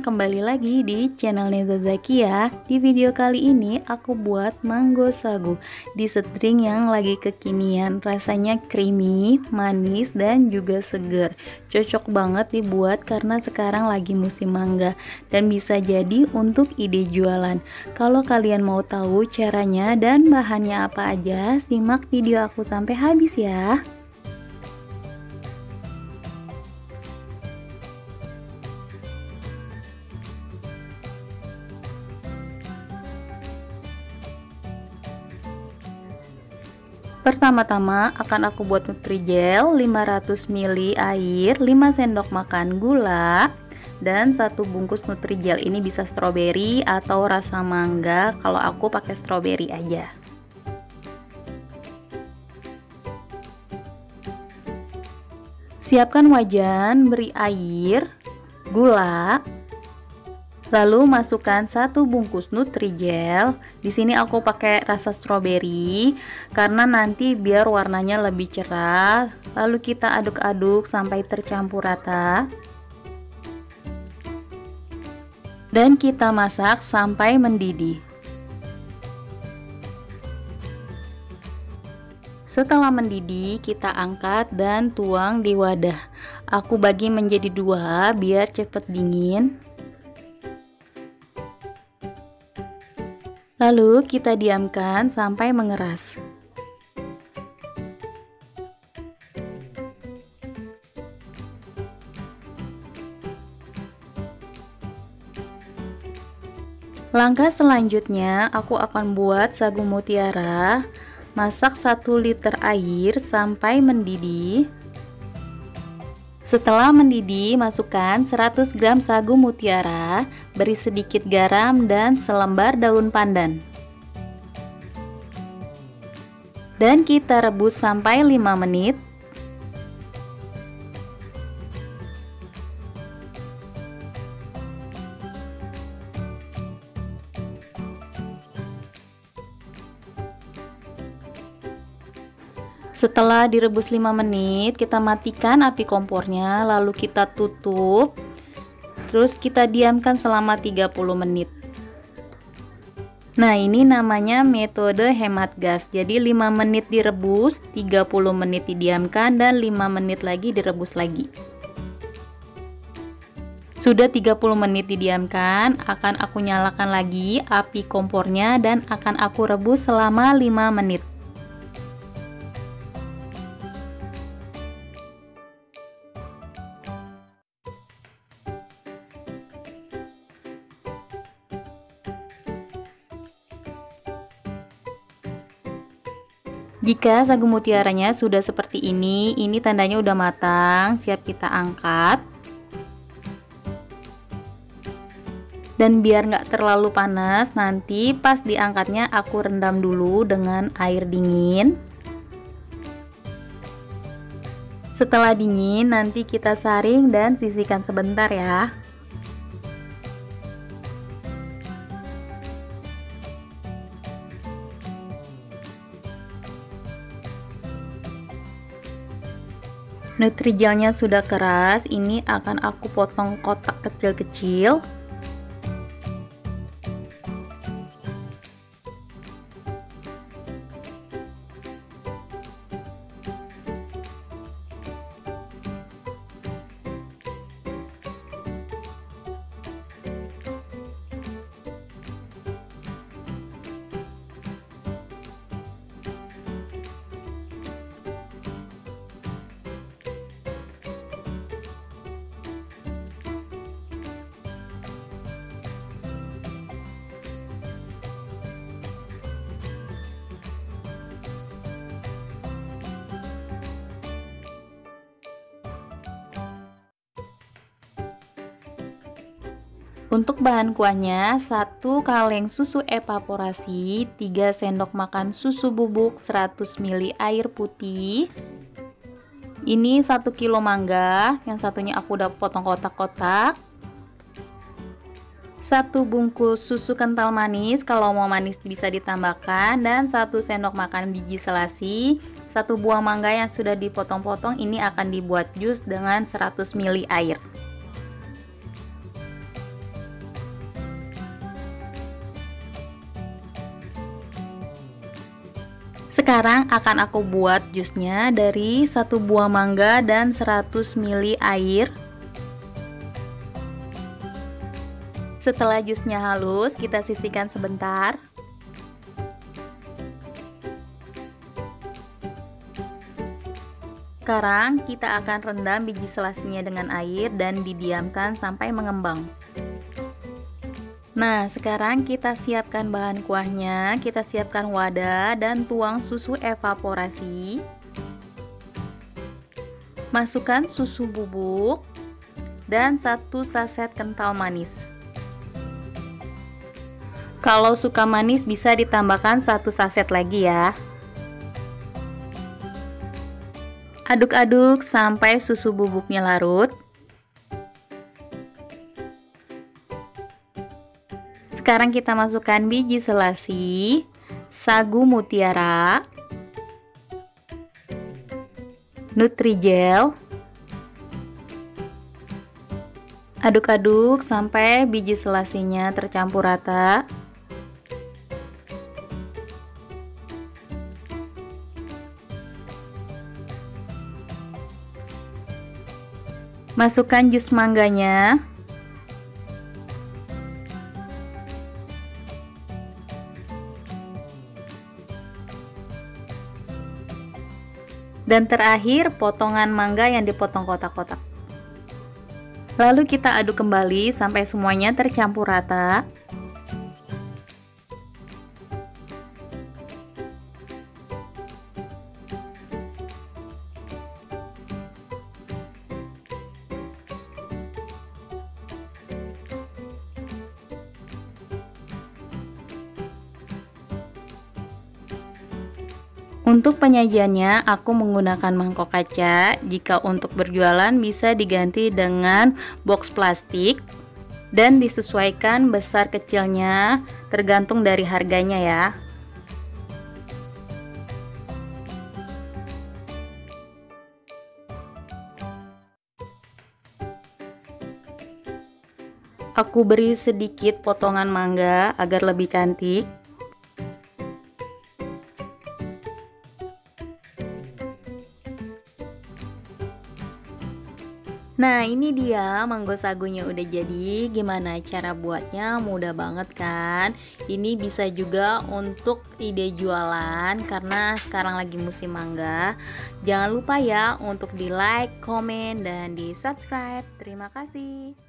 kembali lagi di channel Neza Zakia. Di video kali ini aku buat mango sagu di setring yang lagi kekinian. Rasanya creamy, manis, dan juga seger. Cocok banget dibuat karena sekarang lagi musim mangga dan bisa jadi untuk ide jualan. Kalau kalian mau tahu caranya dan bahannya apa aja, simak video aku sampai habis ya. Pertama-tama akan aku buat Nutrijel 500 ml air, 5 sendok makan gula, dan 1 bungkus Nutrijel. Ini bisa stroberi atau rasa mangga, kalau aku pakai stroberi aja. Siapkan wajan, beri air, gula, lalu masukkan 1 bungkus Nutrijel. Di sini aku pakai rasa stroberi karena nanti biar warnanya lebih cerah. Lalu kita aduk-aduk sampai tercampur rata. Dan kita masak sampai mendidih. Setelah mendidih, kita angkat dan tuang di wadah. Aku bagi menjadi 2 biar cepat dingin. Lalu kita diamkan sampai mengeras. Langkah selanjutnya aku akan buat sagu mutiara. Masak 1 liter air sampai mendidih. Setelah mendidih, masukkan 100 gram sagu mutiara, beri sedikit garam dan selembar daun pandan. Dan kita rebus sampai 5 menit. Setelah direbus 5 menit, kita matikan api kompornya, lalu kita tutup. Terus kita diamkan selama 30 menit. Nah, ini namanya metode hemat gas. Jadi 5 menit direbus, 30 menit didiamkan, dan 5 menit lagi direbus lagi. Sudah 30 menit didiamkan, akan aku nyalakan lagi api kompornya dan akan aku rebus selama 5 menit. Jika sagu mutiaranya sudah seperti ini tandanya udah matang, siap kita angkat. Dan biar nggak terlalu panas, nanti pas diangkatnya aku rendam dulu dengan air dingin. Setelah dingin, nanti kita saring dan sisihkan sebentar ya. Nutrijelnya sudah keras, ini akan aku potong kotak kecil-kecil. Untuk bahan kuahnya, 1 kaleng susu evaporasi, 3 sendok makan susu bubuk, 100 ml air putih. Ini 1 kilo mangga, yang satunya aku udah potong kotak-kotak. 1 bungkus susu kental manis, kalau mau manis bisa ditambahkan, dan 1 sendok makan biji selasi. 1 buah mangga yang sudah dipotong-potong, ini akan dibuat jus dengan 100 ml air. Sekarang akan aku buat jusnya dari 1 buah mangga dan 100 ml air. Setelah jusnya halus, kita sisihkan sebentar. Sekarang kita akan rendam biji selasinya dengan air dan didiamkan sampai mengembang. Nah, sekarang kita siapkan bahan kuahnya. Kita siapkan wadah dan tuang susu evaporasi. Masukkan susu bubuk dan 1 saset kental manis. Kalau suka manis bisa ditambahkan 1 saset lagi ya. Aduk-aduk sampai susu bubuknya larut. Sekarang kita masukkan biji selasi, sagu mutiara, Nutrijel. Aduk-aduk sampai biji selasinya tercampur rata. Masukkan jus mangganya. Dan terakhir potongan mangga yang dipotong kotak-kotak. Lalu kita aduk kembali sampai semuanya tercampur rata. Untuk penyajiannya aku menggunakan mangkok kaca. Jika untuk berjualan bisa diganti dengan box plastik dan disesuaikan besar kecilnya tergantung dari harganya ya. Aku beri sedikit potongan mangga agar lebih cantik. Nah, ini dia manggo sagunya udah jadi. Gimana cara buatnya? Mudah banget kan? Ini bisa juga untuk ide jualan karena sekarang lagi musim mangga. Jangan lupa ya untuk di like, komen, dan di subscribe. Terima kasih.